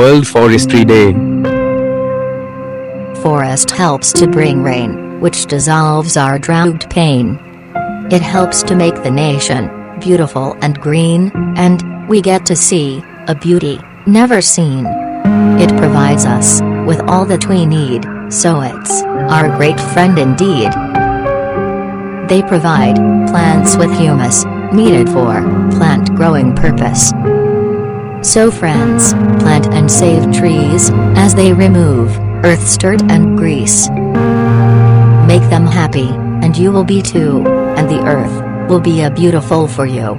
World Forestry Day. Forest helps to bring rain, which dissolves our drought pain. It helps to make the nation beautiful and green, and we get to see a beauty never seen. It provides us with all that we need, so it's our great friend indeed. They provide plants with humus, needed for plant growing purpose. So friends, plant and save trees, as they remove earth's dirt and grease. Make them happy, and you will be too, and the earth will be a beautiful for you.